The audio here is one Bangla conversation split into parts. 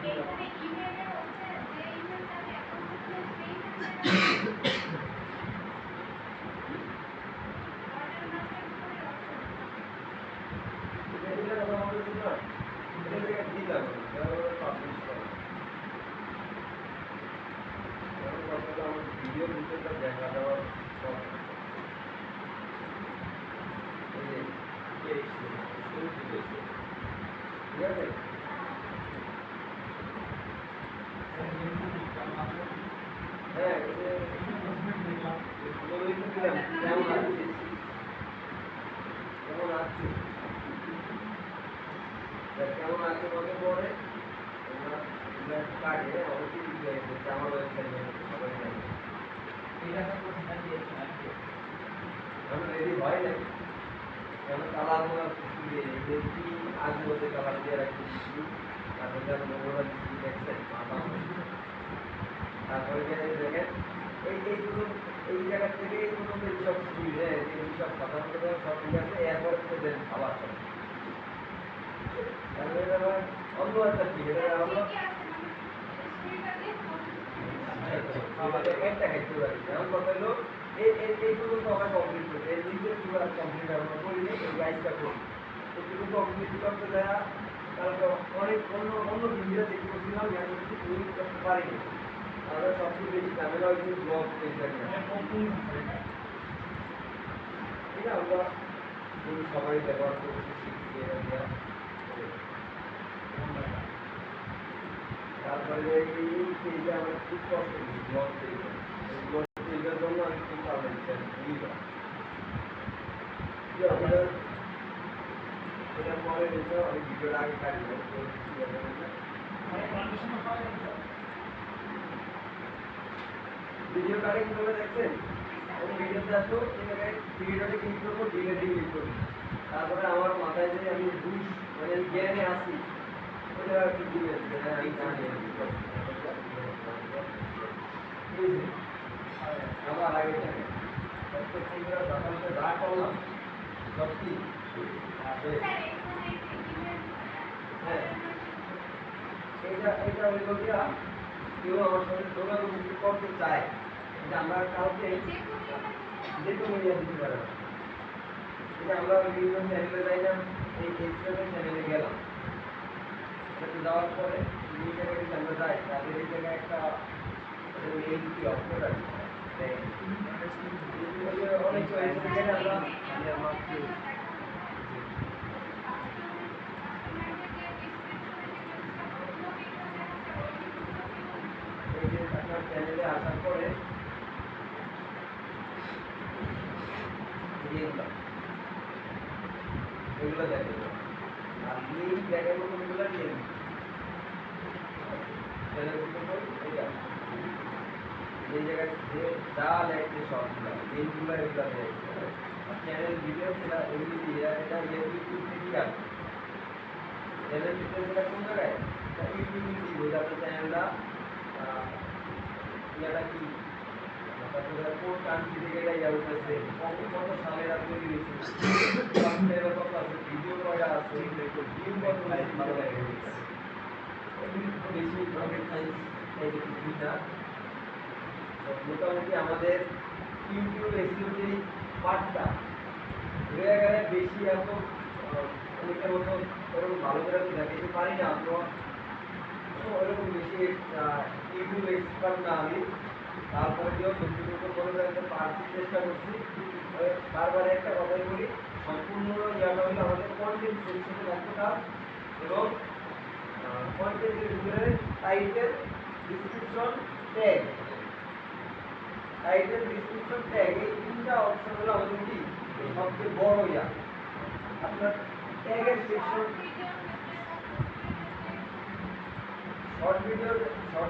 এইখানে ইমেইলে হচ্ছে যে ইমেইলটা আমি অ্যাকাউন্ট করতে সেই ইমেইলটা অর্ডার নাম্বার করে অর্ডার এটা কথা বলতেছি না এটা থেকে দিলাম তারপরে পাবলিশ করা তারপর কথাটা আমার ভিডিও ভিতরটা দেখা দেওয়ার সব এই যে এই শুরু থেকে ঠিক আছে হ্যাঁ এই যে দিলাম কেমন আছিস কেমন আছিস কেমন আছে বলে পরে কাটে অবশ্যই আমার ওয়েবসাইটে সবাই জানে এখন রেডি হয় নাই কেন কালার মোড়া দিয়ে দেখি আগে হতে কালার দিয়ে রাখি তারপরে যেন মোড়া দিচ্ছি দেখছেন তারপরে দেখেন এইগুলো এই জায়গা থেকে এইগুলো এইসব সুবিধে এইসব কথা বলতে সব ঠিক আছে এরপরে দেন খাবার সব অন্য একটা কি এটা হলো একটা খাইতে পারি এমন কথা হলো এইগুলো তো আমরা কমপ্লিট করি এই নিজের পুরো কমপ্লিট আমরা করি এই গাইডটা করি এইগুলো কমপ্লিট করতে দেয়া তারপর অনেক অন্য ভিডিও দেখতে করছিলাম আমি কিছু করতে পারিনি তাহলে সবচেয়ে বেশি ঝামেলা হয়েছে ব্লগ এটা আমরা সবাই ব্যবহার করছি শিখছি এটা দেওয়া তারপরে এই পেজটা আমার খুব কষ্ট হচ্ছে ব্লগ পেজটা এই ব্লগ পেজের জন্য আমি খুব ভালো হচ্ছে এটা পরে দেখো আমি ভিডিওটা আগে কাটব ভিডিও কাটে কিভাবে দেখছেন আমি ভিডিওতে আসবো এখানে ভিডিওটাকে ক্লিক করবো ডিলেটে ক্লিক করবো তারপরে আমার মাথায় যে আমি বুঝ মানে জ্ঞানে আসি ওটা একটু দিবেন আমি জানি আমার আগে জানি প্রত্যেকটা সকালকে যা করলাম সব কি হ্যাঁ এটা হইল গিয়া কেউ আমার সাথে যোগাযোগ করতে চায় এটা আমরা কাউকে যে কোনো ইয়ে দিতে পারে এটা আমরা বিভিন্ন চ্যানেলে যাই না এই এক্সট্রা চ্যানেলে গেলাম এটাতে যাওয়ার পরে এই জায়গায় যদি আমরা যাই তাদের এই জায়গায় একটা মেইল কি অপশন রাখি অনেক আমরা এই যে আপনার চ্যানেলে আসার পরে এগুলো দেখেন আর লিঙ্ক দেখাবো কোনগুলো নিয়ে এই জায়গায় যে যা লেখছে সবগুলো লিঙ্কগুলো এগুলো লেখছে চ্যানেল ভিডিও সেটা এমনি এটা ইউটিউব থেকে আসবে চ্যানেল ভিডিও সেটা কোন জায়গায় ইউটিউব দিব যাতে চ্যানেলটা এটা কি তারপরে কোন কান্ট্রি থেকে এটা ইয়া হইতেছে কত সালে এটা তৈরি হয়েছে সাবস্ক্রাইবার কত আছে ভিডিও কয়টা আছে ভিউ কত ভালো লাগে বেশি রকেট সায়েন্স এই যে কিছুটা মোটামুটি আমাদের ইউটিউব এসিও যে পার্টটা ঘুরে গেলে বেশি এত অনেকটা মতো ওরকম ভালো করে আমি দেখাতে পারি না তো ওরকম বেশি ইউটিউব এক্সপার্ট না আমি তারপরে দিয়েও যতটুকু করে রাখতে পারছি চেষ্টা করছি বারবার একটা কথাই বলি সম্পূর্ণ ইয়াটা হলো আমাদের কন্টেন্ট সেকশনে রাখতে কাজ এবং কন্টেন্টের ভিতরে title description tag title description tag এই তিনটা অপশন হলো আমাদের কি সবচেয়ে বড় ইয়া আপনার ট্যাগের সেকশন শর্ট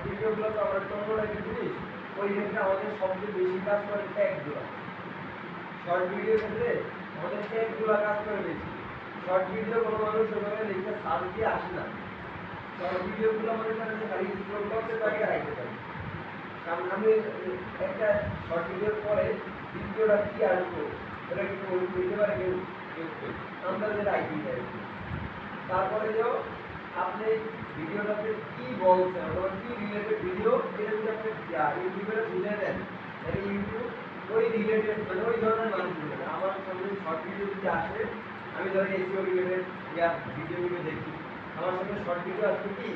ভিডিওগুলো তো আমরা অন্য একটা জিনিস ওই ক্ষেত্রে আমাদের সবচেয়ে বেশি কাজ করে ট্যাগগুলো শর্ট ভিডিওর ক্ষেত্রে আমাদের ট্যাগগুলো কাজ করে বেশি শর্ট ভিডিও কোনো মানুষ ওইভাবে লিখতে সার্চ দিয়ে আসে না শর্ট ভিডিওগুলো আমাদের কাছে খালি স্ক্রল করতে পারি আর রাখতে পারি কারণ আমি একটা শর্ট ভিডিওর পরে দ্বিতীয়টা কি আসবো এটা কিন্তু বলতে পারে কেউ আমরা যেটা আইডি দেয় তারপরে যাও আপনি ভিডিওটাতে কি বলছেন অথবা কি রিলেটেড ভিডিও এটা যদি আপনি ইউটিউবে বুঝে দেন তাহলে ইউটিউব ওই রিলেটেড মানে ওই ধরনের মানুষ বুঝবে। আমার সামনে শর্ট ভিডিও যদি আসে, আমি ধরেন এসিও রিলেটেড ভিডিওগুলো দেখি, আমার সামনে শর্ট ভিডিও আসবে কি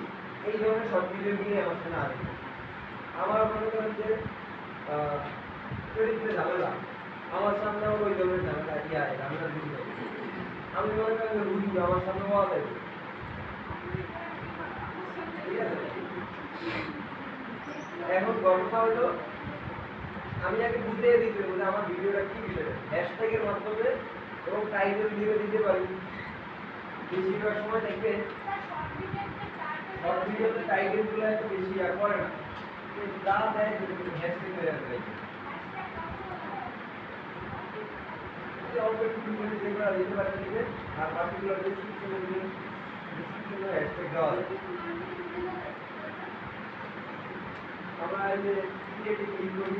এই ধরনের শর্ট ভিডিও নিয়ে আমার সামনে আসবে। আমার মনে করেন যে চরিত্রে ঝামেলা, আমার সামনে আমার ওই ধরনের ঝামেলা ঝামেলা ভিডিও আমি মনে করেন যে বুঝি আমার সামনে পাওয়া যাবে। ঠিক আছে, এখন গল্পটা হলো আমি আগে বুঝিয়ে দিতে হবে যে আমার ভিডিওটা কি বিষয়, হ্যাশট্যাগের মাধ্যমে এবং টাইটেল দিয়ে দিতে পারি। বেশিরভাগ সময় দেখবেন শর্ট ভিডিওতে টাইটেল গুলো এত বেশি আর করে না, যা দেয় হ্যাশট্যাগ হয়ে যাবে। অল্প একটু করে যেগুলো দিতে পারেন দিবেন, আর পার্টিকুলার ডিসক্রিপশনে দিবেন, ডিসক্রিপশনে হ্যাশট্যাগ দেওয়া যায়। আমরা এই যে ক্রিয়েটিভ ক্লিক করি,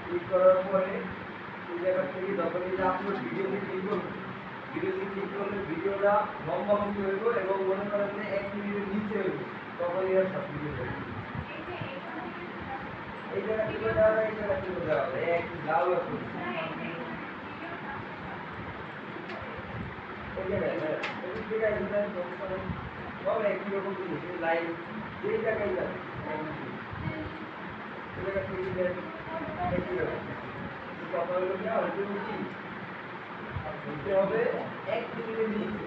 ক্লিক করার পরে এই জায়গা থেকে যখন এই যে আপলোড ভিডিওতে ক্লিক করব, ভিডিওতে ক্লিক করলে ভিডিওটা লম্বা লম্বি হইব এবং মনে করেন যে 1 মিনিটের নিচে হইব, তখন এর সব ভিডিও হবে। এই জায়গা থেকে দেওয়া যায়, এই জায়গা থেকে দেওয়া যায়, এক লাউ আছে এই জায়গায় এই জায়গায় দিবেন, সব একই রকম জিনিস, লাইন যেই জায়গায় যাবে এই জায়গা থেকে দিবেন একই রকম। কথা হলো কি আলটিমেটলি বলতে হবে 1 মিনিটের নিচে,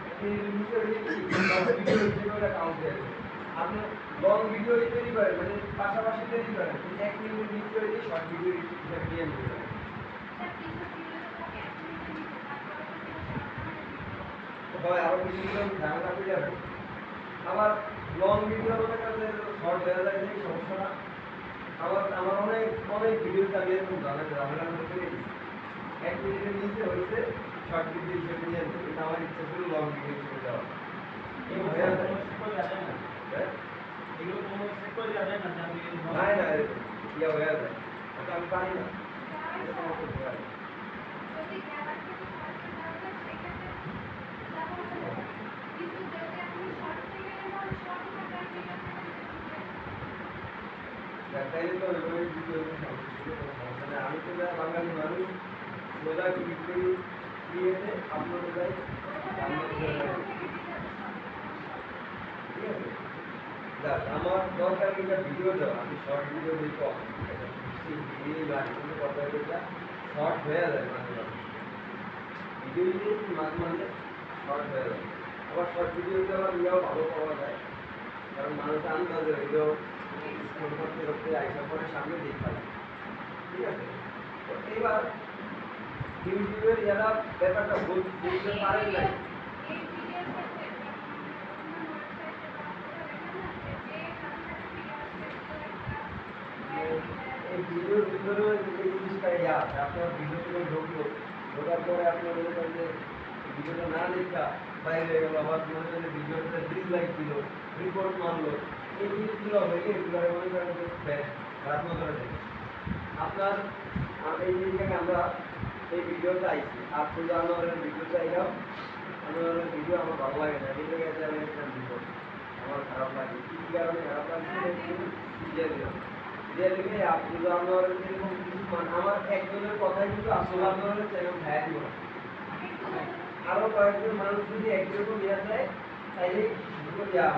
1 মিনিটের নিচে হলে কি সব ভিডিও হিসেবে কাউন্ট হয়ে যাবে। আপনি লং ভিডিও তৈরি করেন মানে পাশাপাশি তৈরি করেন, 1 মিনিটের নিচে হলে শর্ট ভিডিও হিসেবে নিয়ে নেবেন। হয় আরো কিছু ঝামেলা হয়ে যাবে। আবার লং ভিডিও মনে করেন যে শর্ট হয়ে যায়, এই সমস্যাটা আমার আমার অনেক অনেক ভিডিওতে আমি এরকম ঝামেলার মধ্যে ফেলে গেছি। 1 মিনিটের নিচে হয়েছে শর্ট ভিডিও হিসেবে নিয়ে নেবে, কিন্তু আমার ইচ্ছা ছিল লং ভিডিও হিসেবে দেওয়া। এগুলো হয়ে যায় না, এগুলো কোনো সেট করে দেওয়া যায় না, না না ইয়া হয়ে যায়, ওটা আমি পারি না, এরকম হতে পারে। তাইলে তো ওই ভিডিও সমস্যা নেই, আমি তো বাঙালি মানুষ, সোজা ক্লিক করি ক্রিয়েটে আপলোডে যাই, ডাউনলোড করে নেয়। ঠিক আছে, দেখ আমার দরকার এটা ভিডিও দেওয়া, আমি শর্ট ভিডিও দিই কম, ঠিক আছে, ভিডিও লাগে কিন্তু কথা এটা শর্ট হয়ে যায় মাঝে মাঝে, ভিডিও দিয়ে মাঝে মাঝে শর্ট হয়ে যায়। আবার শর্ট ভিডিওতে আবার ইয়াও ভালো পাওয়া যায়, কারণ মানুষ আন্দাজে ভিডিও স্ক্রল করতে করতে আইসা পরে সামনে দেখায়। ঠিক আছে, তো এইবার ইউটিউবের যারা ব্যাপারটা বুঝতে পারেন নাই, এই ভিডিওর ভিতরে এই জিনিসটা আছে, আপনার ভিডিওতে ঢুকলো, ঢোকার পরে আপনি মনে করেন যে ভিডিওটা না দেখা বাইরে হয়ে গেল, আবার মনে করেন ভিডিওটা ডিসলাইক দিল, রিপোর্ট মারলো, এই জিনিসগুলো হয়ে এগুলো মনে করেন যে খারাপ নজরে দেখে আপনার এই জিনিসটাকে আমরা এই ভিডিওতে আইছি আর শুধু আমাদের ভিডিওতে আইলাম, আমার ভিডিও আমার ভালো লাগে না, এই জায়গায় আমি একটা রিপোর্ট আমার খারাপ লাগে, কী কারণে খারাপ লাগছে দিয়ে দিলাম, দিয়ে দিলে আপনি আমার এরকম কিছু আমার একজনের কথাই কিন্তু আসলে আপনার চ্যানেল ভাইয়া দিব না, আরো কয়েকজন মানুষ যদি একরকম ইয়া দেয় তাইলে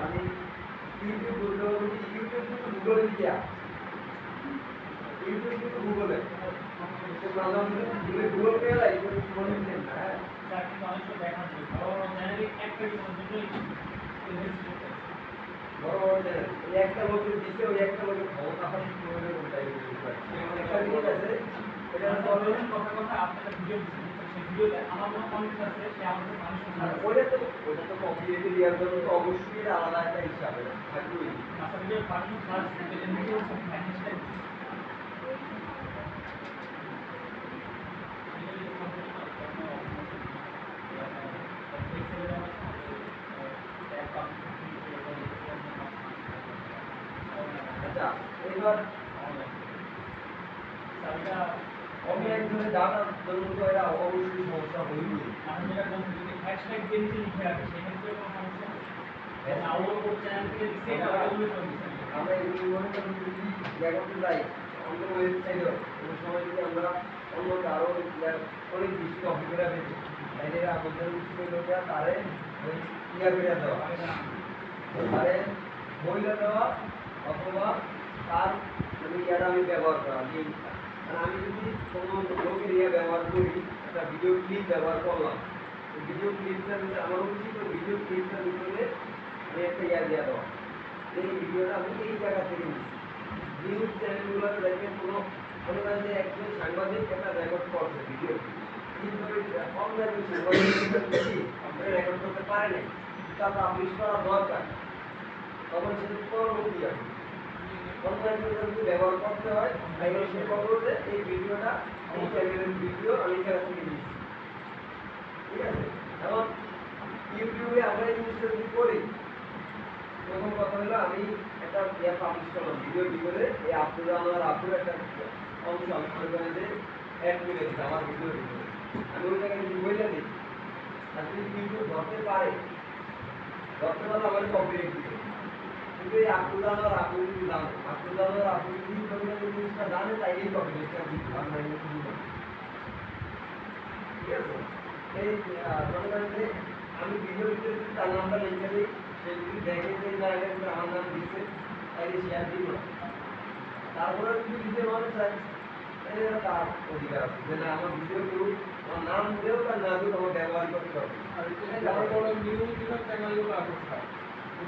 মানে ইউটিউব কিন্তু গুগলে দিয়া ইউটিউব কিন্তু গুগলে গুগল পে লাই মনে নেন না, হ্যাঁ বড় বড় চ্যানেল ওই একটা লোকের দিকে ওই একটা লোকের ক্ষমতা হয় কিভাবে কোনটাই একটা জিনিস আছে, এটা কথা কথা আপনারা ভিডিও সেই ভিডিওতে আমার কোনো কমেন্ট আছে সে আমাদের মানুষ ওটা তো কপিরাইট দেওয়ার জন্য তো অবশ্যই এটা আলাদা একটা হিসাবে থাকবেই, আচ্ছা ভিডিও পার্টি ফার্স্ট নিচে হচ্ছে ফাইন্যান্সিয়াল আচ্ছা এবার আমি একজনের জানার জন্য তো এরা অবশ্যই সমস্যা হইবে, আমি যেটা বলছি যদি হ্যাশট্যাগ দিয়ে নিচে লিখে রাখে সেক্ষেত্রে কোনো সমস্যা আমরা এগুলি মনে করি যদি ইয়া করতে যাই অন্য ওয়েবসাইটে ওই সময় যদি আমরা অন্য কারো অনেক বেশি কপি করে ফেলি তাইলে আমাদের উচিত লোকে তারে ওই ইয়া করে দেওয়া তারে বইলে দেওয়া অথবা তার মানে ইয়াটা আমি ব্যবহার করা লিঙ্কটা আর আমি যদি কোনো লোকের ইয়ে ব্যবহার করি একটা ভিডিও ক্লিপ ব্যবহার করলাম ভিডিও ক্লিপটার ভিতরে আমার উচিত ওই ভিডিও ক্লিপটার ভিতরে আমি একটা ইয়া দিয়ে দেওয়া এই ভিডিওটা আমি এই জায়গা থেকে নিচ্ছি নিউজ চ্যানেলগুলোতে দেখবেন কোনো মনে করেন যে একজন সাংবাদিক একটা রেকর্ড করছে ভিডিও কিন্তু অনলাইন সাংবাদিকটা বেশি আপনারা রেকর্ড করতে পারে নাই তা পাবলিশ করা দরকার তখন সেটা পরবর্তী আছে অনলাইন যদি ব্যবহার করতে হয় তাহলে সে খবরে এই ভিডিওটা এই চ্যানেলের ভিডিও আমি জায়গা থেকে নিচ্ছি ঠিক আছে এবং ইউটিউবে আমরা এই জিনিসটা যদি করি প্রথম কথা হলো আমি একটা ইয়া পাবলিশ করলাম ভিডিও করে এই আপুরা আমার আপুর একটা অংশ আমি মনে করেন যে অ্যাড করে দিচ্ছি আমার ভিডিও ভিতরে আমি ওই জায়গায় যদি বইলে দিই আর যদি ইউটিউব ধরতে পারে ধরতে পারলে আমার কপিরাইট দিবে কিন্তু এই আপুরা আমার আপু যদি জানো আপুরা আমার আপু যদি জিনিসটা জানে তাইলেই কপিরাইটটা দিতে আমরা ঠিক আছে এই মনে করেন যে আমি ভিডিও ভিতরে যদি তার নামটা লিখে দিই সে যদি দেখে যে না এটা কিন্তু আমার নাম দিচ্ছে তাইলে শেয়ার দিব না তারপরে যদি দিতে মনে চায় তাহলে তার অধিকার আছে যে না আমার ভিডিও কেউ আমার নাম দিলেও তার না দিলেও আমার ব্যবহার করতে হবে বড় বড় নিউজ চ্যানেলগুলো আছে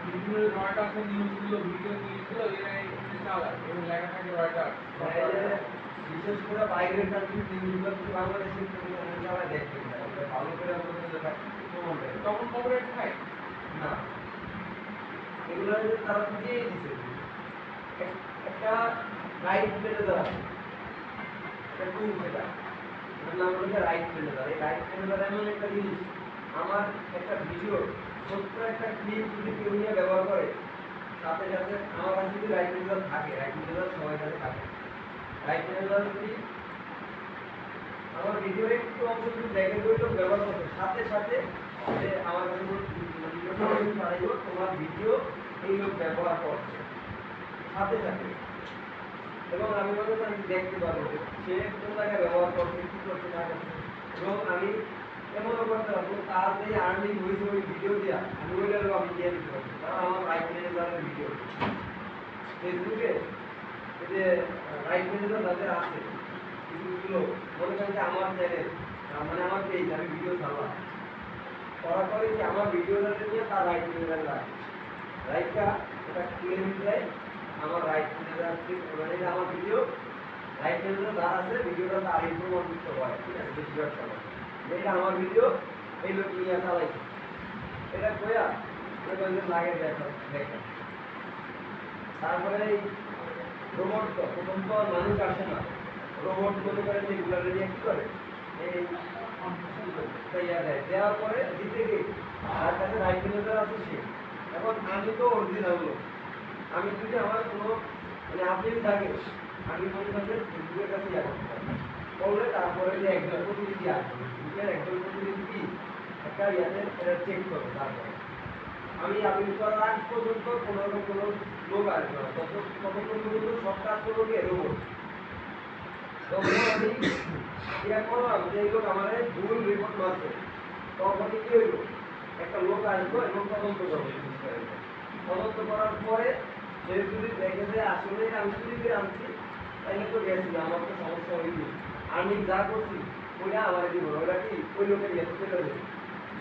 বিভিন্ন রয়টার্সের নিউজগুলো ভিডিও নিউজগুলো এরাই চালায় এবং লেখা থাকে রয়টার্স বিশেষ করে বাইরের কান্ট্রি নিউজগুলো কিন্তু বাংলাদেশের যারা দেখতে ভালো করে তখন কভারেজ খায় না এগুলো তারা দিয়েই দিচ্ছে একটা রাইট প্লেটার আছে একটা টুল সেটা এটার নাম হচ্ছে রাইট প্লেটার এই রাইট প্লেটার এমন একটা জিনিস আমার একটা ভিডিও ছোট্ট একটা ক্লিপ যদি কেউ নিয়ে ব্যবহার করে সাথে সাথে আমার কাছে যদি রাইট প্লেটার থাকে রাইট প্লেটার সবার কাছে থাকে রাইট প্লেটার যদি আমার ভিডিওর একটু অংশ যদি দেখে দিল ব্যবহার করতে সাথে সাথে আমার কাছে নোটিফিকেশন পাঠাইব তোমার ভিডিও এই লোক ব্যবহার করছে সাথে সাথে এবং আমি মনে করি আমি দেখতে পারবো সে কোন জায়গায় ব্যবহার করছে কী করছে না করছে এবং আমি এমনও করতে পারবো তার যে আর্নিং হয়েছে ওই ভিডিও দিয়া আমি ওইটারও আমি দিয়ে দিতে পারবো কারণ আমার রাইট ম্যানেজারের ভিডিও ফেসবুকে এই যে রাইট ম্যানেজার যাদের আছে কিছুগুলো মনে করেন যে আমার চ্যানেল মানে আমার পেজ আমি ভিডিও ছাড়লাম করার পরে কি আমার ভিডিওটা নিয়ে তার রাইট ম্যানেজার রাখে রাইটটা এটা ক্লেম দেয় আমার রাইট ম্যানেজার মানে আমার ভিডিও রাইট ম্যানেজার যারা আছে ভিডিওটা তার ইনফরমেশন হয় ঠিক আছে বেশিরভাগ সময় এটা আমার ভিডিও এই লোক নিয়ে চালাইছে এটা কয়া মনে করেন যে লাগে দেখা তারপরে এই রোবট তো প্রথম তো মানুষ আসে না রোবট মনে করেন যে এগুলো নিয়ে কি করে এই তৈরি দেয় দেওয়ার পরে দিতে গিয়ে তার কাছে রাইট ম্যানেজার আছে সে এখন আমি তো অরিজিনাল লোক আমি যদি আমার কোনো মানে আপডেট থাকে আমি মনে করেন ফেসবুকের কাছে ইয়া করতে পারি করলে তারপরে যে একজন প্রতিনিধি আসবে ফেসবুকের একজন প্রতিনিধি একটা ইয়াতে এটা চেক করবে তারপরে আমি আপডেট করার আগ পর্যন্ত কোনো লোক আসবে না ততক্ষণ পর্যন্ত সব কাজ করবো কি রোবট তখন আমি ইয়া করলাম যে এই লোক আমার ভুল রিপোর্ট মারছে তখনই কি হইল একটা লোক আসবো এবং তদন্ত করবো তদন্ত করার পরে সে যদি দেখে যে আসলে আমি চুরি করে আনছি তাইলে তো গেছি আমার তো সমস্যা হয়নি আমি যা করছি ওইটা আমার দিব ওইটা কি ওই লোকের ইয়েতে চলে যাবে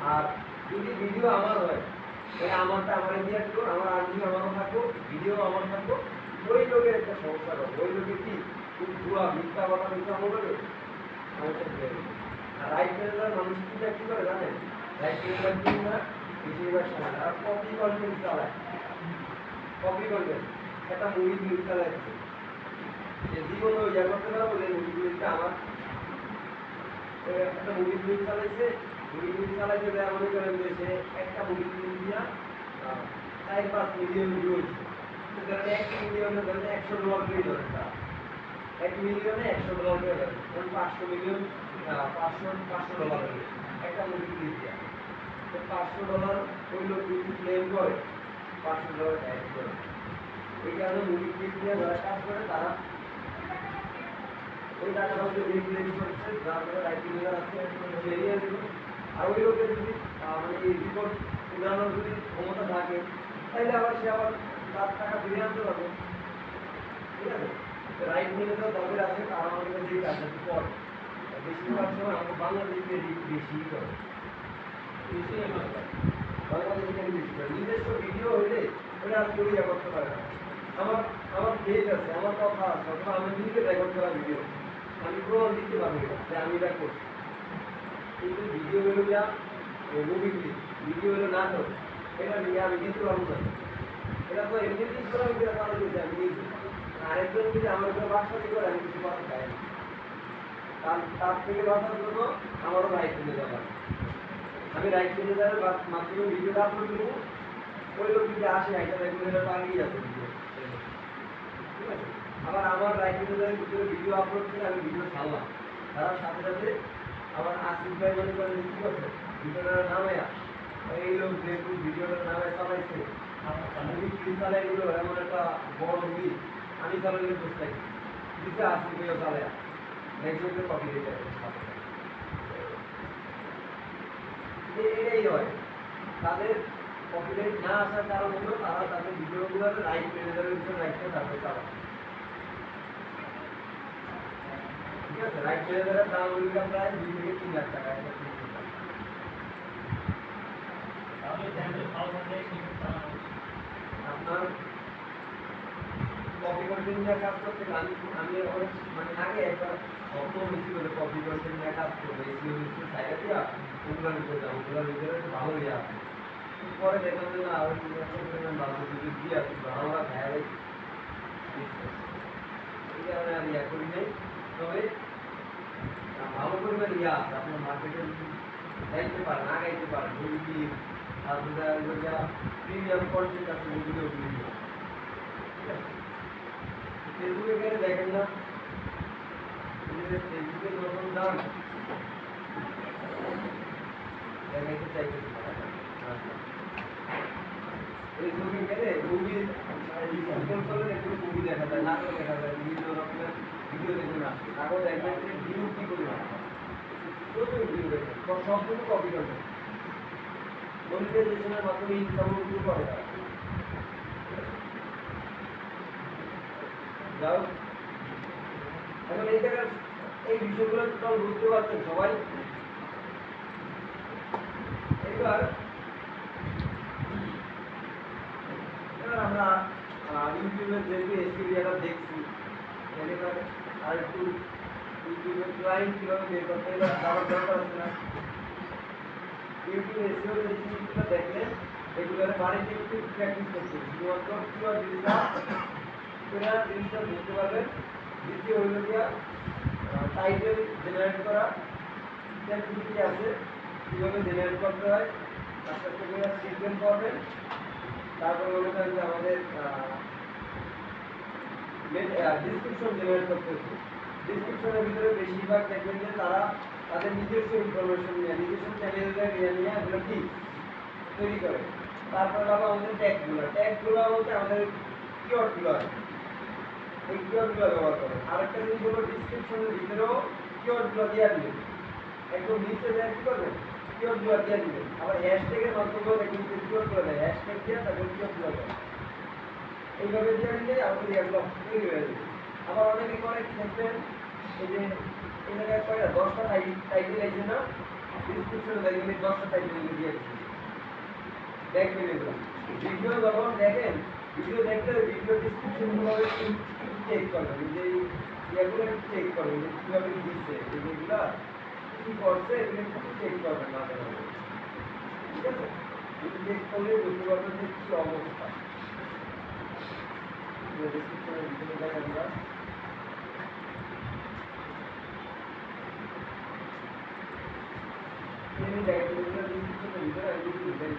আর যদি ভিডিও আমার হয় তাহলে আমারটা আমার দিয়ে দিল আমার আর্নিং আমারও থাকবো ভিডিও আমার থাকবো ওই লোকের একটা সমস্যা করবো ওই লোকের কি খুব ভুয়া মিথ্যা কথা মিথ্যা বলবে সমস্যা দিয়ে দেবে আর রাইট ম্যানেজার মানুষ কি করে জানেন রাইট ম্যানেজার কি না বেশিরভাগ সময় আর কপি কন্টেন্ট চালায় কপি কন্টেন্ট একটা মুভি নিউজ চালাচ্ছে যে জীবনে ইয়া করতে পারবো যে মুভি নিউজটা আমার একটা মুভি নিউজ চালাইছে মুভি নিউজ চালাইছে দেওয়া মনে করেন যে সে একটা মুভি নিউজ দিয়া 4-5 মিলিয়ন ভিউ হয়েছে সুতরাং 1 মিলিয়নে ধরেন $100 করে ধরে তারা 1 মিলিয়নে $100 করে ধরে কারণ 500 মিলিয়ন $500 হয়ে একটা মুভি নিউজ দিয়া তো $500 ওই লোক যদি ক্লেম করে 500 টাকা টাইপ করে। এই কারণে মুভি ক্লিপ নিয়ে যারা কাজ করে তারা ওই টাকাটা হচ্ছে রেডি করছে, যার যারা রাইট ইউজার আছে সে নিয়ে দেবে। আর ওই লোকের যদি মানে এই রিপোর্ট উঠানোর যদি ক্ষমতা থাকে তাহলে আবার সে আবার তার টাকা ফিরে আনতে পারবে। ঠিক আছে, রাইট নিয়ে যাওয়া দরকার আছে, আর আমাদের কাছে এই কাজটা করে বেশিরভাগ সময় আমাদের বাংলাদেশে বেশি করে, বেশি আমার বাংলাদেশে বেশি করে। নিজস্ব ভিডিও হইলে ওটা আর কেউ ইয়ে করতে পারে না। আমার আমার পেজ আছে, আমার কথা আছে, অথবা আমি নিজে রেকর্ড করা ভিডিও, আমি প্রমাণ দিতে পারবো এটা যে আমি এটা করছি। কিন্তু ভিডিও হলো যা মুভি ক্লিপ, ভিডিও হলো নাটক, এটা নিয়ে আমি দিতে পারবো না। এটা তো এমনিতেই করা হয়েছে, তাহলে দিতে আমি নিজে আরেকজন যদি আমার উপরে বাসাদি করে আমি কিছু কথা চাই না, তার থেকে বাঁচার জন্য আমারও রাইট চলে যাওয়ার, আমি রাইট চলে যাওয়ার মাধ্যমে ভিডিওটা আপলোড করবো। ওই লোক যদি আসে একটা দেখবেন এটা টাঙিয়ে যাচ্ছে ভিডিও, ঠিক আছে। আবার আমার রাইট চলে যাওয়ার ভিতরে ভিডিও আপলোড করে আমি ভিডিও ছাড়লাম, তার সাথে সাথে আমার আসিফ ভাই মনে করেন কি করছে, ভিডিওটার নামে এই লোক যেহেতু ভিডিওটার নামে চালাইছে, মুভি ক্লিপ চালাই দিল এমন একটা বড় মুভি, আমি চালাইলে দোষ থাকি দিতে আসিফ ভাইও চালায় নেক্সট কপি দিতে এটাই হয়। তাদের কপিরাইট না আসার কারণ হলো তারা তাদের ভিডিওগুলোর রাইট ম্যানেজারের ভিতরে রাইটটা তাদের চালায়। ঠিক আছে, রাইট ম্যানেজারের দাম হইল প্রায় 2 থেকে 3 লাখ টাকা একটা ক্লিপ। আপনার কপি কন্টেন্ট নিয়ে কাজ করতে আমি অনেক মানে আগে একটা স্বপ্ন হয়েছিল যে কপি কন্টেন্ট নিয়ে কাজ করবো, এসিও নিশ্চয় সাইডে দিয়া ওগুলোর ভিতরে যাবো, ওগুলোর ভিতরে ভালো ইয়ে আছে। পরে দেখলাম যে না ওই ভালো ভিডিও দিয়ে আসি, আমরা ভাইয়ারে এই কারণে আর ইয়া করি নাই। তবে ভালো পরিমাণ ইয়ে আছে, আপনার মার্কেটে যাইতে পারেন, আগাইতে পারেন, মুভি তারপরে প্রিমিয়াম কন্টেন্ট আছে যেগুলো ভিডিও। ঠিক আছে, ফেসবুকে গেলে দেখেন না, ফেসবুকে যখন যান দেখাইতে চাইতেছি ফেসবুকে গেলে মুভি স্ক্রল করলে একটু মুভি দেখা যায়, নাটক দেখা যায়, বিভিন্ন রকমের ভিডিও দেখবেন আসছে, তারপর দেখবেন যে ভিউ কি পরিমাণ, প্রচুর ভিউ দেখবেন, সবগুলো কপি করবেন, মনিটাইজেশনের মাধ্যমে ইনকাম শুরু করে তারা। যাও এখন এই জায়গার এই বিষয়গুলো তো বুঝতে পারছেন সবাই। এবার আমরা ইউটিউবের যেহেতু এসিরিয়াটা দেখছি, এবার আর একটু ইউটিউবের ক্লায়েন্ট কীভাবে বের করতে এবার যাওয়ার দরকার আছে না। ইউটিউব এসিও যে জিনিসগুলো দেখলেন এগুলোর বাড়িতে একটু প্র্যাকটিস করতে, শুধুমাত্র কিওয়ার্ড জিনিসটা বুঝতে পারবেন। দ্বিতীয় হইল গিয়া টাইটেল জেনারেট করা, ক্যাপাসিটি আছে কীভাবে জেনারেট করতে হয়, আস্তে আস্তে করে শিখবেন করবেন। তারপরে মনে করেন যে আমাদের ডিসক্রিপশন জেনারেট করতে হচ্ছে, ডিসক্রিপশনের ভিতরে বেশিরভাগ দেখবেন যে তারা তাদের নিজস্ব ইনফরমেশন নিয়ে নিজস্ব চ্যানেলের নিয়ে এগুলো কি তৈরি করে। তারপরে আবার আমাদের ট্যাগগুলো বলতে আমাদের কিওয়ার্ডগুলো আছে, এই কিওয়ার্ডগুলো ব্যবহার করে। আরেকটা জিনিস হলো ডিসক্রিপশনের ভিতরেও কিওয়ার্ডগুলো দিয়ে দিবেন, একদম নিচে দেয় কী করবেন কিওয়ার্ডগুলো দিয়ে দিবেন। আবার হ্যাশট্যাগের মাধ্যমেও দেখবেন যে কিওয়ার্ডগুলো দেয়, হ্যাশট্যাগ দিয়ে তাদের কিওয়ার্ডগুলো দেয়, এইভাবে দিয়ে দিলে আমাদের এগুলো তৈরি হয়ে যাবে। আবার অনেকে করে কি দেখবেন এই যে এই জায়গায় কয়টা 10টা টাইটেল আছে না, ডিসক্রিপশনে দেখবেন 10টা টাইটেল দিয়ে দিচ্ছে, দেখবেন এগুলো ভিডিও যখন দেখেন, ভিডিও দেখলে ভিডিও ডিসক্রিপশনগুলো চেক করবেন, যে এগুলো চেক করবেন যে কীভাবে দিচ্ছে, যেগুলো কী করছে এগুলো একটু চেক করবেন মাঝে মাঝে। ঠিক আছে, যদি চেক করলে বুঝতে পারবেন যে কী অবস্থা। ডিসক্রিপশনের ভিতরে যাই আমরা, ডিসক্রিপশনের ভিতরে আমি যদি বুঝাই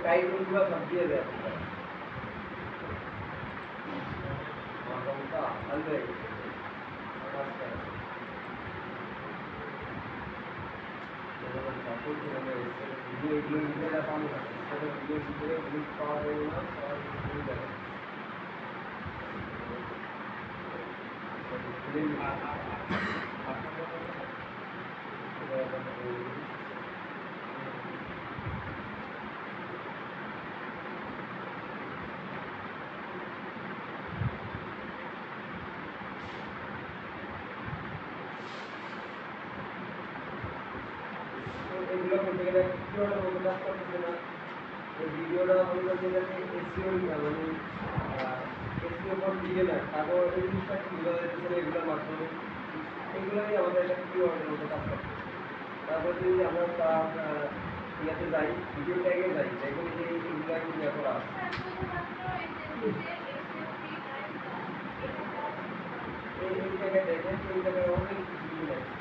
টাইটেলগুলো সব দিয়ে দেয় আলবে প্রচুর মানে ভিডিও এগুলোর ভিতরে পাবো না, ভিডিওর ভিতরে লিঙ্ক পাওয়া যাবে না, পাওয়া যাবে যাবে খুলে নিই। আপনার কথা বলো। এটা একটা বলে দিই। তো এগুলো করতে গেলে কিওয়ার্ডের মতো কাজ করতেছে না। এই ভিডিওটা মনে করছে এটাতে এসইও মানে এসইও ফর বিগিনার, তারপর এই জিনিসটা কি বোঝা যাইতেছে না এগুলোর মাধ্যমে, এগুলোই আমাদের একটা কিওয়ার্ডের মতো কাজ করতেছে। তারপর যদি আমরা তার ইয়াতে যাই, ভিডিও ট্যাগে যাই, দেখবেন যে এইগুলা কিন্তু ইয়া করা আছে। স্যার শুধুমাত্র এই যে নিজের এসিও ফ্রি টাইম কম এটা করা করতে পারবেন না। এই জায়গায় দেখেন, এই জায়গায় অনেক কিছু মিল আছে।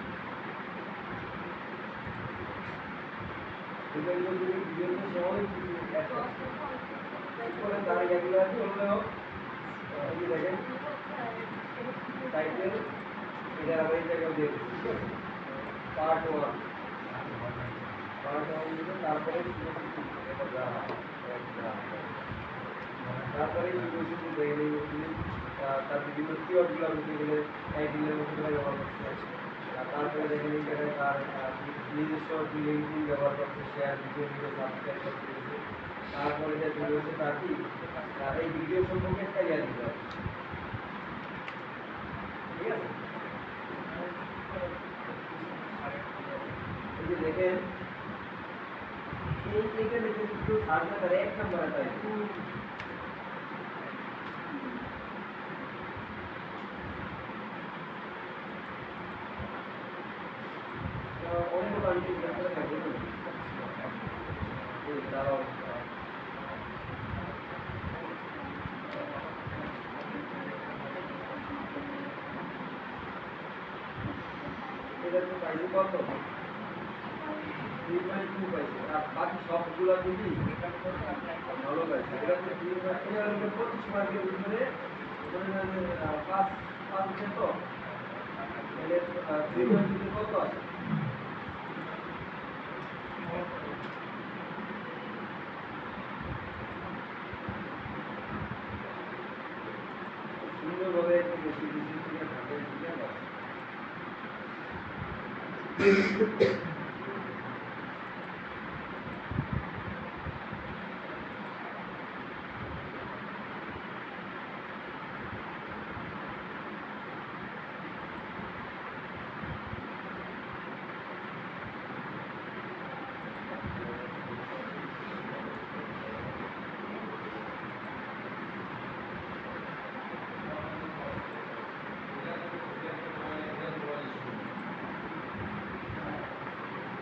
এগুলো যদি ভিডিওতে সে অনেক কিছু অ্যাড আছে। এরপরে তার ইয়াগুলো করলেও এই যে দেখেন টাইটেল, এটা আবার এই জায়গায় দিয়ে দিচ্ছি, ঠিক আছে? পার্ট ওয়ান, পার্ট ওয়ান দিলে তারপরে এটা যা তারপরে ইউনিভার্সিটি দেখেন ইউনিভার্সিটি তার বিভিন্ন কিওয়ার্ডগুলো দিতে গেলে টাইটেলের মতো করে ব্যবহার করছে। তারপরে দেখেন এই জায়গায় তার নিজস্ব লিঙ্কডিন ব্যবহার করছে, শেয়ার ভিডিও ভিডিও সাবস্ক্রাইব করতে গেছে। তারপরে যে হচ্ছে তার কি এই ভিডিও সম্পর্কে একটা ইয়া দিতে হবে, ঠিক আছে? এই যে দেখেন এইটা দেখে কিন্তু সার্চ করে এক নম্বরে পাই অন্য কান্ট্রি করে থাকবে তারাও এটা তো পাইছে কত 3.2 পাইছে, আর বাকি সবগুলো যদি ভালো পাইছে এটাতে 25 মার্কের ভিতরে ধরে নেন যে 5 আছে তো তাহলে 3.2 কত আছে? সুন্দরভাবে একটু বেশি বেশি করে ভাগে দিতে পারে।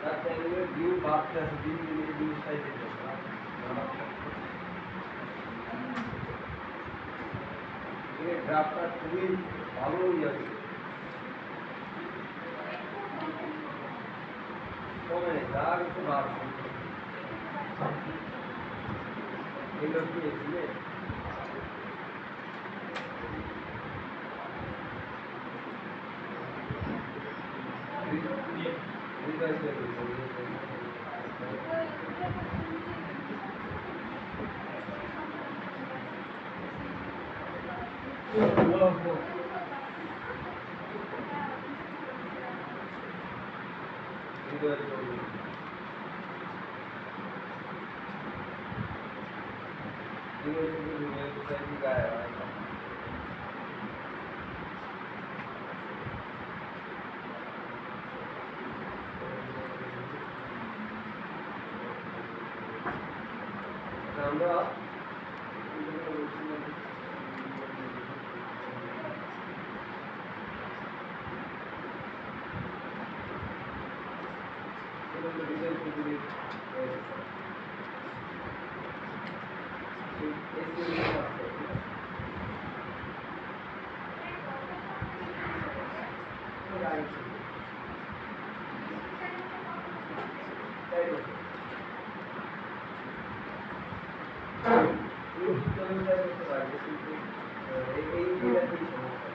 তার চ্যানেলের ভিউ বাড়তে আছে, দিন দিন এই জিনিসটাই দেখতেছে। এই গ্রাফটা খুবই ভালো ইয়ে আছে, কমে যা কিছু বাড়ছে এগুলো কি এসিয়ে হৃদয় তৈরি হৃদয় তৈরি यूनिवर्सिटी में सोसाइटी का है আমরা করতে পারবে কিন্তু এই জায়গাতেই সমস্যা,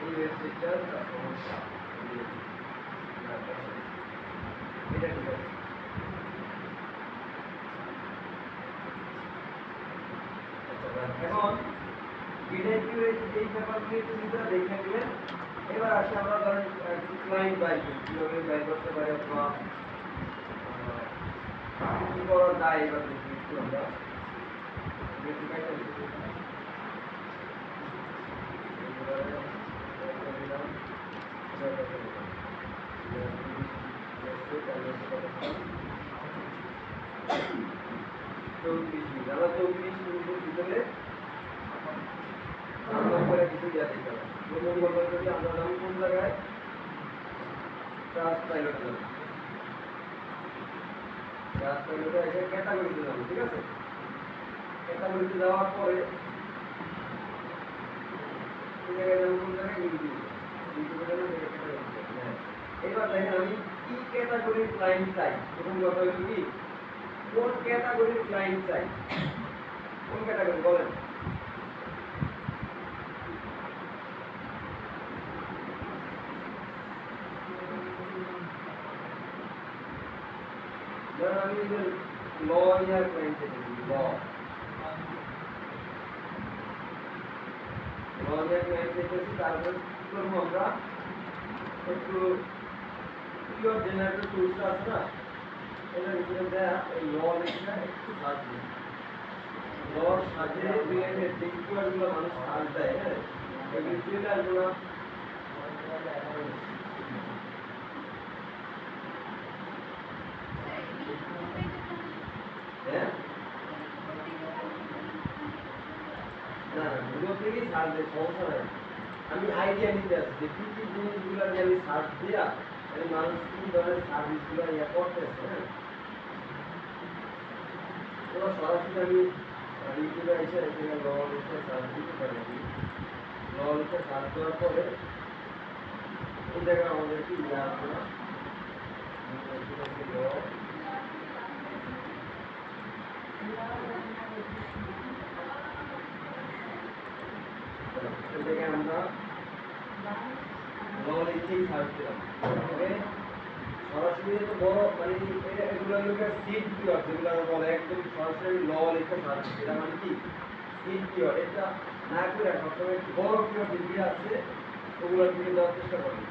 এই ওয়েবসাইটটা সমস্যা এটা ঠিক আছে। এখন বিডাইকিউ এই ব্যাপারগুলি কিছুটা দেখে নিলেন। এবার আসি আমরা ধরেন ক্লায়েন্ট বাইর করি, কীভাবে বাইর করতে পারি অথবা কি করা যায় এবার দেখি একটু আমরা চৌত্রিশ মিনিট আমরা 34 মিনিটের ভিতরে করে কিছু ইয়া দিতে হবে। প্রথম কথা যদি আমরা যাবো কোন জায়গায় ট্রাস্ট পাইলটে যাবো, ট্রাস্ট পাইলটে এসে ক্যাটাগরিতে যাবো, ঠিক আছে। ক্যাটাগরিতে যাওয়ার পরে এই জায়গায় যাবো কোন জায়গায় ইউটিউব, ইউটিউবে গেলে ক্যাটাগরি। হ্যাঁ, এবার দেখেন আমি কি ক্যাটাগরির ক্লায়েন্ট চাই। প্রথম কথা হলো কি কোন ক্যাটাগরির ক্লায়েন্ট চাই, কোন ক্যাটাগরি বলেন। ধরেন আমি ল ইয়ার ক্লায়েন্ট চাইছি, ল ইয়ার ক্লায়েন্ট চাইছি। তারপর কি করবো আমরা একটু কিওয়ার্ড জেনারেটর টুলসটা আছে না, এটার ভিতরে দেয়া এই ল লিখে একটু সার্চ দিই। ল সাজে রিলেটেড যে কিওয়ার্ডগুলো মানুষ সার্চ দেয়, হ্যাঁ এগুলি চলে আসবো না। হ্যাঁ না না গুগল থেকেই সার্চ দেয়, সমস্যা নাই। আমি আইডিয়া নিতে আসছি যে কি কি জিনিসগুলো নিয়ে আমি সার্চ দিয়া এই মানুষ কি ধরনের সার্ভিসগুলো ইয়ে করতেছে। হ্যাঁ এবার সরাসরি আমি ইউটিউবে এসে এখানে ল লিখে সার্চ দিতে পারি। ল লিখে সার্চ দেওয়ার পরে এই জায়গায় আমাদের কি ইয়ে আসবে না, ল এই জায়গায় আমরা ল লিখেই সার্চ দিলাম। তবে সরাসরি তো বড় মানে এগুলো লোকে সিড কিওয়ার্ড যেগুলো বলে একদম সরাসরি ল লিখে সার্চ, এটা মানে কি সিড কিওয়ার্ড। এটা না করে সবসময় বড় কিওয়ার্ড যেগুলি আছে ওগুলোর দিকে যাওয়ার চেষ্টা করবেন।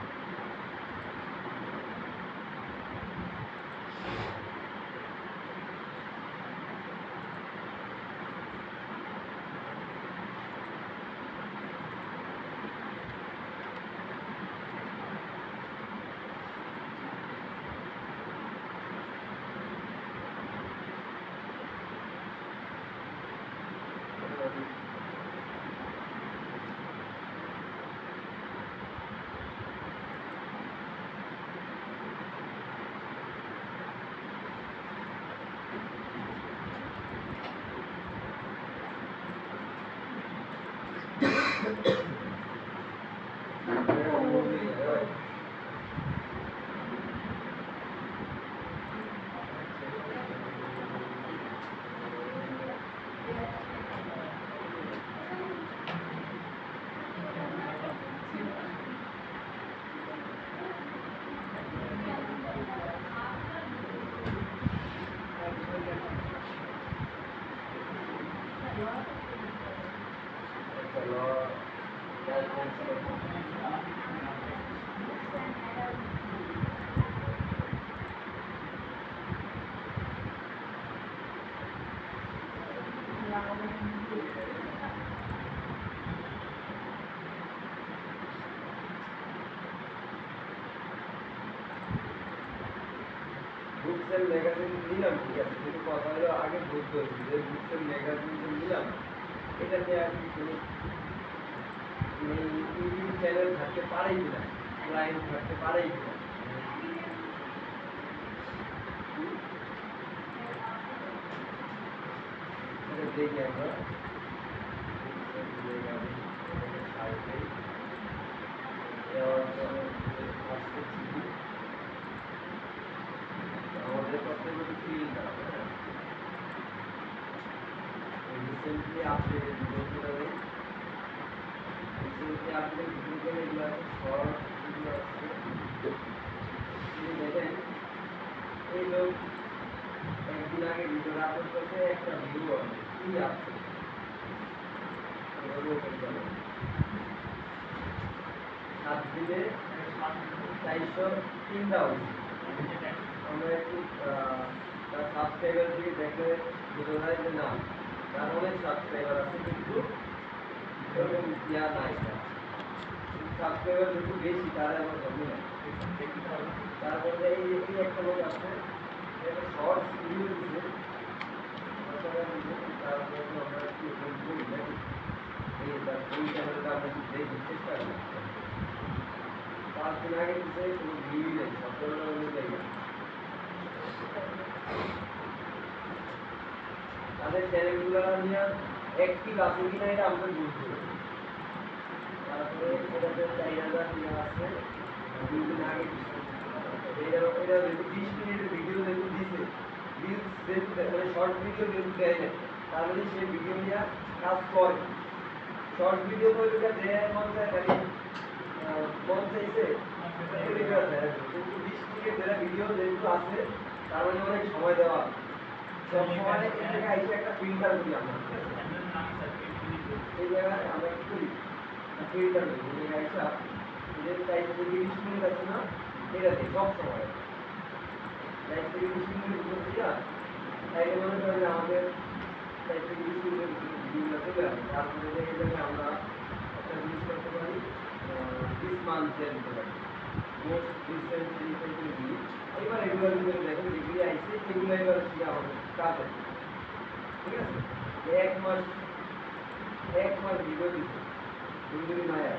বুকস এন্ড ম্যাগাজিন নিলাম, ঠিক আছে, কিন্তু কথা হলো আগে বুঝতে হবে যে বুকস এন্ড ম্যাগাজিন যে নিলাম এটা নিয়ে আর কি কোনো ইউটিউব চ্যানেল থাকতে পারে কিনা, ক্লায়েন্ট থাকতে পারে কিনা এটা দেখি আমরা। আমাদের কথা হলো ফিল্টার, হ্যাঁ রিসেন্টলি আপডেটেড ভিডিওগুলো নেই, রিসেন্টলি আপডেটেড ভিডিওগুলো এগুলো আছে শর্ট ভিডিও আছে। এই দেখেন এই লোক একদিন আগে ভিডিও আপলোড করতে একটা ভিউ হবে কি আছে এভাবে ওপেন করলাম 7 দিনে 403টা হয়েছে আমরা একটু তার সাবস্ক্রাইবার দিয়ে দেখলে বোঝা যায় যে না তার অনেক সাবস্ক্রাইবার আছে কিন্তু এরকম ইয়া নাই সাবস্ক্রাইবার যেহেতু বেশি তার আবার হবে না তারপরে এই এই একটা লোক আছে একটা শর্টস ভিডিও দিচ্ছে তারপরে আমরা একটু ওপেন করি নাকি এই তার এই চ্যানেলটা আমরা একটু দেখি চেষ্টা করি 5 দিন আগে দিচ্ছে কোনো ভিউই নেই 17টা অনুযায়ী তাদের চ্যানেলগুলো নিয়ে অ্যাক্টিভ আছে কিনা এটা আমাদের বুঝতে হবে তারপরে এটাতে 4000 নিয়ে আসছে 2 দিন আগে এটা যেহেতু 20 মিনিটের ভিডিও যেহেতু দিছে রিলস যেহেতু মানে শর্ট ভিডিও যেহেতু দেয় না তার মানে সে ভিডিও নিয়ে কাজ করে শর্ট ভিডিও তো এটা দেয় মন চায় খালি মন চাইছে তৈরি করা যায় কিন্তু 20 মিনিট ধরে ভিডিও যেহেতু আছে তার মানে অনেক সময় দেওয়া সব সময় এই জায়গায় এসে একটা ফিল্টার করি আমরা এই জায়গায় আমরা কি করি ফিল্টার করি এই জায়গায় এসে যে চাই যে 20 মিনিট আছে না এটা দিই সব সময় চাই থেকে 20 মিনিট উপর দিয়া তাইলে মনে করেন যে আমাদের চাই থেকে 20 মিনিটের ভিডিওগুলো চলে আসে তারপরে এই জায়গায় আমরা একটা জিনিস করতে পারি দিস মান্থের দিতে পারি মোস্ট রিসেন্ট রিসেন্টলি এবার এগুলোর ভিতরে দেখেন যেগুলি আইসে এগুলো এবার কি আমাদের কাজ আছে ঠিক আছে এক মাস ভিডিও দিচ্ছে দুই মায়া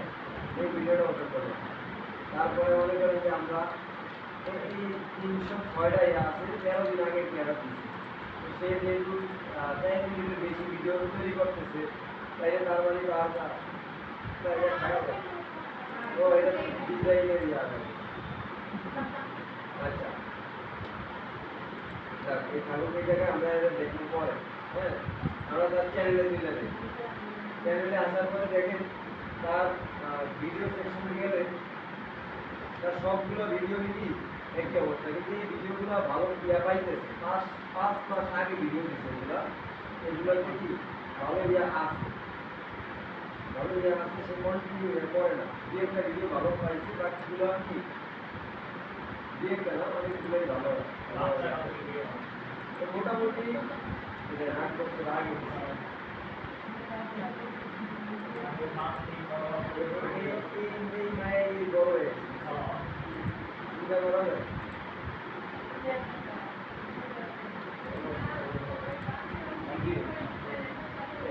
এই ভিডিওটা ওপেন করলাম তারপরে মনে করেন যে আমরা এই 306টা আছে 13 দিন আগে ক্যামেরা দিচ্ছি সে যেহেতু 10 মিনিটের বেশি ভিডিও তৈরি করতেছে তাই তার মানে ও এটা ডিজাইনের ইয়া আচ্ছা এই ঠাকুর এই জায়গায় আমরা এটা দেখবো পরে হ্যাঁ আমরা তার চ্যানেলে দিলে দেখি চ্যানেলে আসার পরে দেখেন তার ভিডিও সেকশনে গেলে তার সবগুলো ভিডিও কি একই অবস্থা কিন্তু এই ভিডিওগুলো ভালো ইয়া পাইতেছে 5 মাস আগে ভিডিও দিচ্ছে এগুলোতে কি ভালো ইয়া আসছে সে কন্টিনিউ করে না যে একটা ভিডিও ভালো পাইছে বাট গুলো কি দিয়ে একটা না অনেকগুলোই ভালো তো মোটামুটি 8 বছর আগে এই মায়ের বড় হয়েছে চিন্তা করা যায়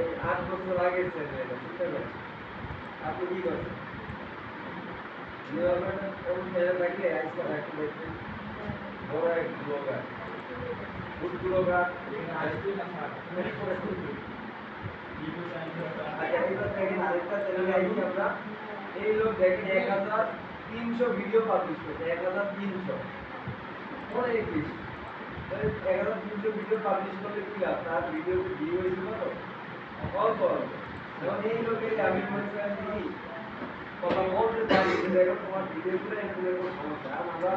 এই 8 বছর আগের ছেলে বুঝতে পারছি আপনি কি করছেন এমন ছেলে থাকলে আজকাল একটা দেখবেন বড় এক ব্লগার ফুড ব্লগার আচ্ছা এবার দেখেন আরেকটা চ্যানেলে আইছি আমরা এই লোক দেখেন 1300 ভিডিও পাবলিশ করছে 1300 অনেক বেশি 1300 ভিডিও পাবলিশ করলে কি লাভ তার ভিডিও ভিউ হয়েছে কত অল্প অল্প এবং এই লোকের আমি মনে করেন কি কথা বলতে পারি কিন্তু এখন তোমার ভিডিওগুলো এরকম কোনো সমস্যা আর আমরা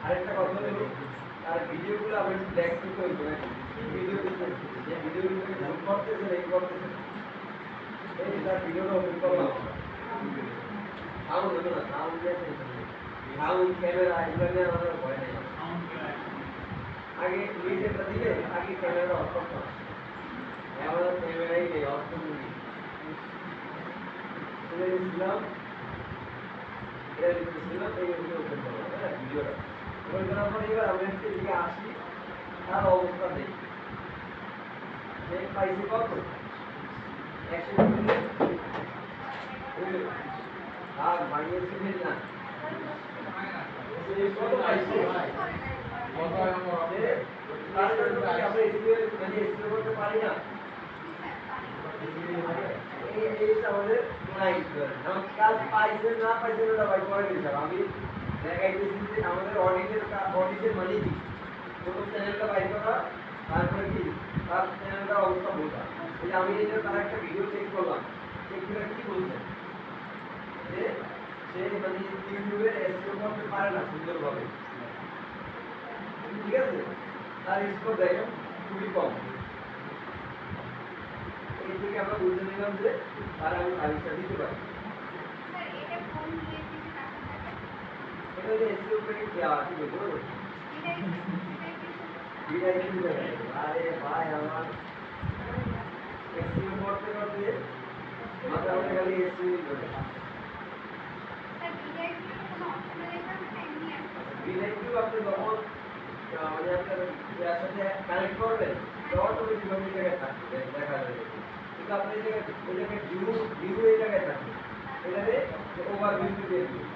আরেকটা কথা হলো তার ভিডিওগুলো আমরা একটু দেখতে হইতো নাকি কি ভিডিও দিতেছে যে ভিডিওগুলো ফোন করতেছে না এই করতেছে এই তার ভিডিওটা ওপেন করলাম সাউন্ড হলো না সাউন্ড দিয়ে সাউন্ড ক্যামেরা এগুলো নিয়ে আমাদের ভয় নেই আগে নিজেটা দিলে আগে ক্যামেরা অফ করতাম আমাদের ক্যামেরাই নেই অফ করে দিয়েছিলাম এটা দিতেছিলাম এই ওপেন করলাম হ্যাঁ ভিডিওটা ওপেন করার পরে এবার আমরা এদিকে আসি তার অবস্থা দেখি সে পাইছে কত 100 আর বানিয়েছে না কত পাইছে আমরা এসিও করতে পারি না এইটা আমাদের কাজ পাইছে না পাইছে ওটা ভাই পরে দিলাম আমি দেখাইতেছি যে আমাদের অডিটের মানে কি কোনো চ্যানেলটা বাইর করা তারপরে কি তার চ্যানেলটার অবস্থা বোঝা এই আমি এই যে তার একটা ভিডিও চেক করলাম চেক করে কি বলছে যে সে মানে ইউটিউবে এসইও করতে পারে না সুন্দরভাবে ঠিক আছে, তার স্কোর দেখেন খুবই কম। এই থেকে আমরা বুঝে নিলাম যে তারা আমি সার্ভিসটা দিতে পারি। স্যার এটা কোন ইয়ে থেকে টাকা থাকে? এটা যে এসিও করে কি বলবো ডিডাইটেশন বিদায় দিতে পারে। আরে ভাই আমার এসিও করতে করতে মাথা মধ্যে খালি এসিও করে। স্যার ডিডাইটেশন কোনো অপশনে লেখা আছে না এমনি আছে? বিদায় দিও আপনি যখন মানে আপনার ইয়ার সাথে কানেক্ট করবেন অটোমেটিক ওই জায়গায় থাকবে দেখা যাবে। কিন্তু আপনি এই জায়গায় ভিউ এই জায়গায় থাকবে। এটাতে ওভারভিউ দিয়ে দিবেন।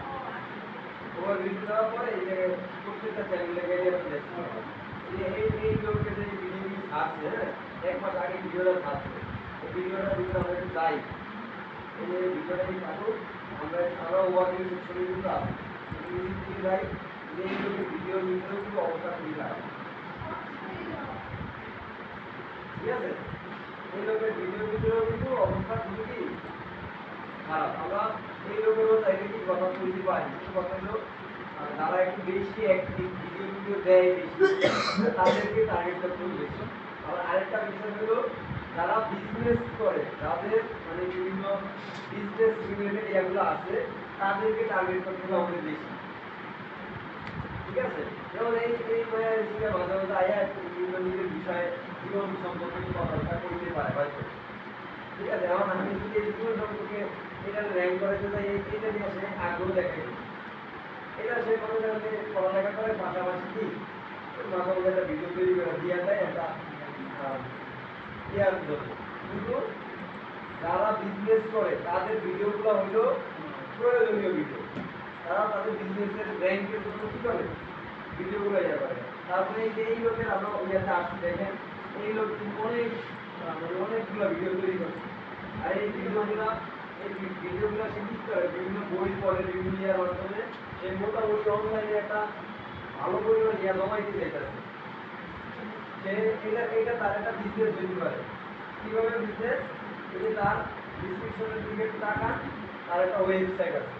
ওভারভিউ দেওয়ার পরে এই জায়গায় প্রত্যেকটা চ্যানেলে গিয়ে আপনি দেখতে পাবেন। এই লোকের যে ভিডিওগুলি ছাড়ছে, হ্যাঁ, এক মাস আগে ভিডিওটা ছাড়ছে, এই ভিডিওটা যদি আমরা একটু যাই, এই যে ভিডিওটা কি থাকুক, আমরা ওভারভিউ সেকশনে কিন্তু আছি, ইউটিউব থেকে যাই, যে এই লোকের ভিডিওর ভিতরেও কিন্তু অবস্থা খুবই খারাপ। ঠিক আছে, এই লোকের ভিডিওর ভিতরেও কিন্তু অবস্থা খুবই খারাপ। আমরা এই লোকেরও চাইলে কি কথা বলতে পারি, কিন্তু কথা হলো যারা একটু বেশি অ্যাক্টিভ ভিডিও দেয় বেশি তাদেরকে টার্গেট করতে হবে বেশি। আবার আরেকটা বিষয় হলো যারা বিজনেস করে, যাদের মানে বিভিন্ন বিজনেস রিলেটেড এগুলো আছে, তাদেরকে টার্গেট করতে হবে আমাদের বেশি। ঠিক আছে, যেমন এই মাঝে মাঝে আয়া বিভিন্ন নিজের বিষয়ে জীবন সম্পর্কে কথাবার্তা করতে পারে হয়তো। ঠিক আছে, আমার আমি যদি এই জীবন সম্পর্কে এটা র্যাঙ্ক করাতে চাই, এটা নিয়ে সে আগ্রহ দেখাই, এটা সে কোনো জায়গাতে পড়ালেখা করে পাশাপাশি কি মাঝে মাঝে একটা ভিডিও তৈরি করে দিয়ে দেয় একটা ইয়ার জন্য। কিন্তু যারা বিজনেস করে তাদের ভিডিওগুলো হলো প্রয়োজনীয় ভিডিও, তারা তাদের বিজনেসের র্যাঙ্কের জন্য কি করে ভিডিওগুলো ইয়ে করে। তারপরে এই যে এই লোকের আমরা ইয়াতে আসছি দেখেন, এই লোক কিন্তু অনেক মানে অনেকগুলো ভিডিও তৈরি করছে। আর এই ভিডিওগুলো সে কি করে বিভিন্ন বই পড়ে, বিভিন্ন ইয়ার মাধ্যমে সে মোটামুটি অনলাইনে একটা ভালো পরিমাণ ইয়া জমাইতে চাইতেছে। সে এটা তার একটা বিজনেস তৈরি করে। কিভাবে বিজনেস? এই যে তার ডিসক্রিপশনের দিকে তাকান, তার একটা ওয়েবসাইট আছে,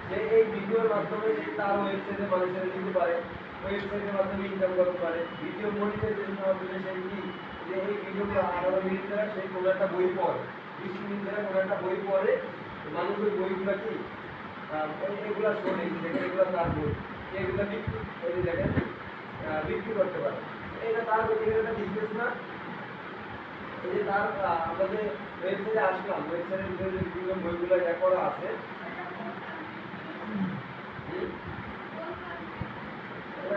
যে এই ভিডিওর মাধ্যমে সে তার ওয়েবসাইটে মানুষের দিতে পারে, ওয়েবসাইটের মাধ্যমে ইনকাম করতে পারে। ভিডিও মনিটাইজেশনের মাধ্যমে সে কি যে এই ভিডিওগুলো 18 মিনিট ধরে সে কোনো একটা বই পড়ে, 20 মিনিট ধরে কোনো একটা বই পড়ে, মানুষ ওই বইগুলো কি এগুলা শোনে, দেখেন এগুলো তার বই, এগুলো বিক্রি এই যে দেখেন বিক্রি করতে পারে। এটা তার একটা বিজনেস না? এই যে তার আমরা যে ওয়েবসাইটে আসলাম, ওয়েবসাইটের ভিতরে যে বিভিন্ন বইগুলো ইয়া করা আছে,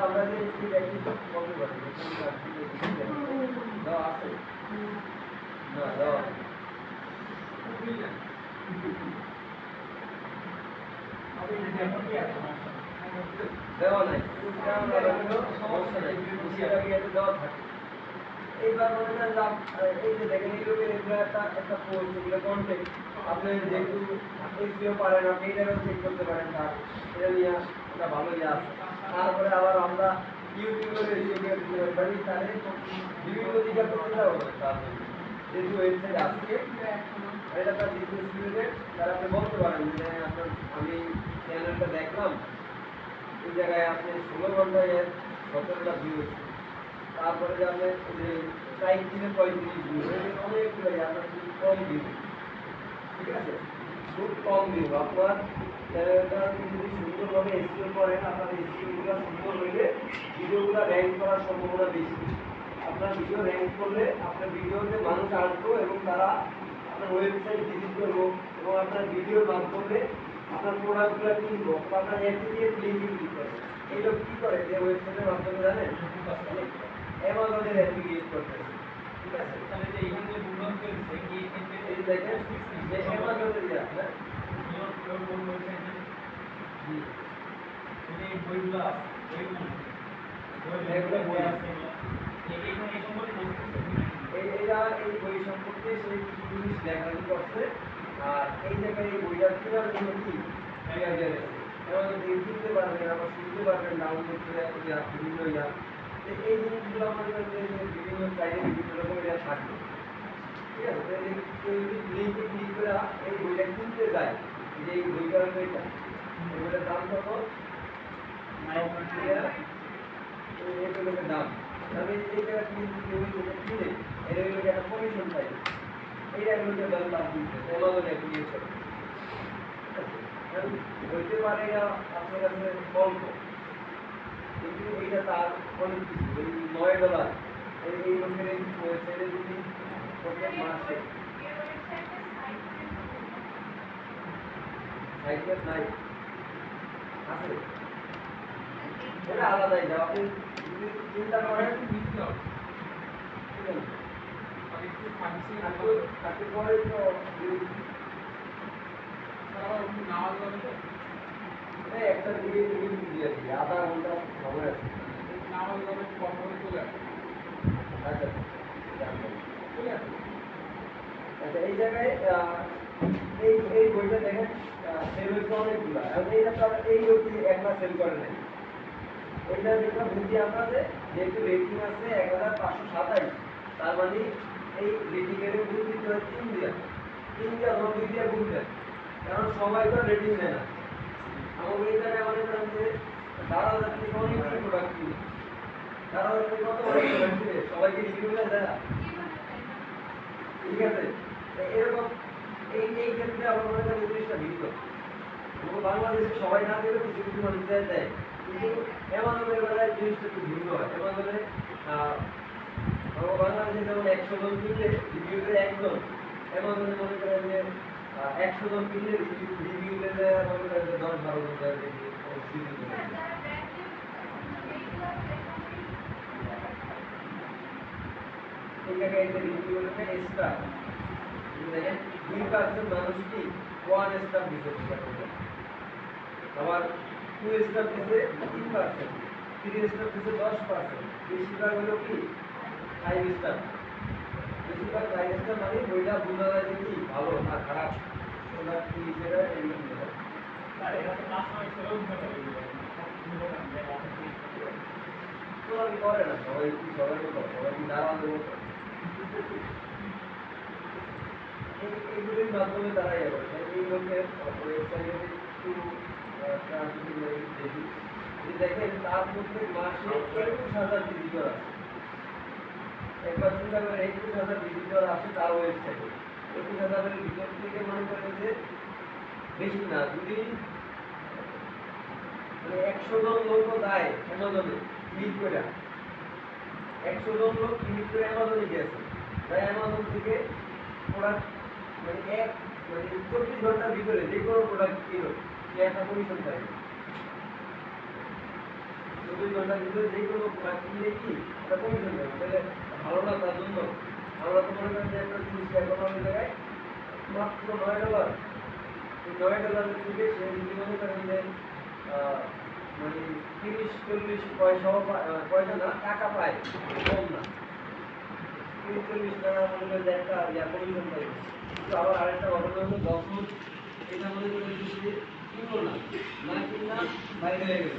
আমরা যে এই ব্যক্তি বলতে পারি দাও আছে না দাও দেওয়া নাই, সমস্যা নাই, দেওয়া থাকে। এইবার মনে করেন এই যে দেখেন এই লোকের এগুলো একটা পোস্ট, এগুলো কন্টেন্ট আপনি যেহেতু এসিও পারেন, আপনি এটাও চেক করতে পারেন, তার এটা নিয়ে একটা ভালো ইয়ে আছে। তারপরে আবার আমরা ইউটিউবের এসিও দিতে পারি, তাহলে বিভিন্ন দিকে আপনি চিন্তা করবেন, তার যেহেতু ওয়েবসাইট আছে এটা তার বিজনেস রিলেটেড, তার আপনি বলতে পারেন যে আপনার আমি চ্যানেলটা দেখলাম, এই জায়গায় আপনি 16 ঘন্টায় 17টা ভিউ হচ্ছে, তারপরে যে আপনি যে 60 দিনে 35 ভিউ, অনেকগুলো আপনার খুব কম ভিউ। ঠিক আছে, খুব কম ভিউ। আপনার চ্যানেলটা যদি সুন্দরভাবে এসিও করেন, আপনার এসিওগুলো সুন্দর হইলে ভিডিওগুলো র্যাঙ্ক করার সম্ভাবনা বেশি। আপনার ভিডিও র্যাঙ্ক করলে আপনার ভিডিওতে মানুষ আসবে এবং তারা আপনার ওয়েবসাইট ভিজিট করবো এবং আপনার ভিডিওর মাধ্যমে আপনার প্রোডাক্টগুলো কিনবো, আপনার অ্যাফিলিয়েট লিঙ্কে ক্লিক করবে। এই লোক কি করে যে ওয়েবসাইটের মাধ্যমে জানেন অ্যামাজনের অ্যাফিলিয়েট করতেছে। ঠিক আছে, তাহলে যে এখানে যে বুলন করেছে কি এখানে এই দেখেন যে অ্যামাজনের ইয়া না নিয়োগ কোন ওয়েবসাইটে জি এই বইগুলো আছে বইগুলো এগুলো বই আছে এখানে এই সম্পর্কে বলতেছে এরা এই বই সম্পর্কে সেই কিছু জিনিস লেখালেখি করছে। আর এই জায়গায় এই বইটা কেনার জন্য কি আইডিয়া দিয়েছে, এবার যদি কিনতে পারবেন, আবার শুনতে পারবেন, ডাউনলোড করে বিভিন্ন ইয়া এই জিনিসগুলো আমাদের বিভিন্ন চাইলে বিভিন্ন রকমের ইয়া থাকবে। ঠিক আছে, কেউ যদি লিঙ্কে ক্লিক করে এই বইটা কিনতে যায়, যে এই বইটার এটা এই বইটার দাম কত, এটা হলো দাম। আমি এই জায়গা থেকে কেউ যদি কিনে এর হলো একটা কমিশন পাই। এইটা হলো দাম লাভ দিচ্ছে অ্যামাজন অ্যাপ্লিকেশন করে। ঠিক আছে? এখন হইতে পারে এটা আপনার কাছে অল্প, কিন্তু এইটা তার অনেক কিছু। এই $9 এই লোকের এই ওয়েবসাইটে যদি প্রত্যেক মাসে সাইকেল নাই আছে, এটা আলাদাই যা আপনি যদি চিন্তা করেন নিতে হবে ঠিক আছে। আর একটু ফাংশন তাকে পরে তো নামাজ হবে তো এই একটা দিকে দিয়ে দিই, আধা ঘন্টা সময় আছে। নামাজ হবে কখন চলে আসে আচ্ছা জানবো। চলে আসে আচ্ছা এই জায়গায় এই এই বইটা দেখেন সেল হয়েছে অনেকগুলা, এবং এইটা তো আমরা এই লোকই একলা সেল করে নাই। এইটা যেটা বুঝি আমরা যে যেহেতু রেটিং আছে 1527, তার মানে এই রেটিং এর গুণ দিতে হয় 3 দিয়া, 3 দিয়া 9 দিয়া গুণ দেয়, কারণ সবাই তো রেটিং দেয় না। আমাদের এই জায়গায় মনে করেন যে 12,000 থেকে অনেক প্রোডাক্ট কিনে, 12,000 থেকে কত বড় প্রোডাক্ট কিনে সবাইকে রিভিউ দেয় না, ঠিক আছে। এরকম এই ক্ষেত্রে আমার মনে হয় জিনিসটা ভিন্ন। এবং বাংলাদেশে সবাই না দেবে, কিছু কিছু মানুষ দেয়, কিন্তু অ্যামাজনের বেলায় জিনিসটা একটু ভিন্ন হয়। অ্যামাজনে আমার বাংলাদেশে যেমন 100 জন কিনলে রিভিউ দেয় একজন, অ্যামাজনে মনে করেন যে 100 জন কিনলে রিভিউ দেয় মনে করেন যে 10-12 জন দেয় রিভিউ। এই জায়গায় এই যে রিভিউ হলো স্টার, দেখেন 2% মানুষ কি 1 স্টার দিতে পারে, আবার 2 স্টার দিতে 3%, 3 স্টার দিতে 10%, বেশিরভাগ হলো কি 5 স্টার। বেশিরভাগ 5 স্টার মানে বইটা বোঝা যায় যে কি ভালো না খারাপ, ওটা কি সেটা এগুলো বোঝা যায়। আর এটা তো কাস্টমাইজ করেও দিতে পারি তো আমি করে না সবাই, কি সবাই মতো সবাই কি দাঁড়ান দেবো এইগুলির মাধ্যমে তারা ইয়ে করে। এই লোকের ওয়েবসাইটে একটু দেখি, যে দেখেন তার প্রত্যেক মাসে 21,000 ভিজিটর আছে। একবার চিন্তা করে 21,000 ভিজিটর আসে তার ওয়েবসাইটে, 21,000-এর ভিতর থেকে মনে করেন যে বেশি না, যদি মানে 100 জন লোকও যায় অ্যামাজনে ক্লিক করে, 100 জন লোক ক্লিক করে অ্যামাজনে গেছে, তাই অ্যামাজন থেকে প্রোডাক্ট মানে মানে 24 ঘন্টার ভিতরে যে কোনো প্রোডাক্ট কিনো সে একটা কমিশন পায়। 24 ঘন্টার ভিতরে যে কোনো প্রোডাক্ট কিনলে কি একটা কমিশন পাবে, তাহলে ভালো না তার জন্য। আমরা তো মনে করেন যে একটা জিনিস এখন অনেক জায়গায় মাত্র $9, এই $9 থেকে সে যদি মনে করেন যে মানে 30-40 পয়সাও পয়সা না টাকা পায়, কম না, 30-40 টাকা মনে করেন যে একটা কমিশন পাই। কিন্তু আবার আরেকটা ঘটনা হলো, যখন এটা মনে করেন যে কিনলো না, না কিনা বাইরে হয়ে গেল,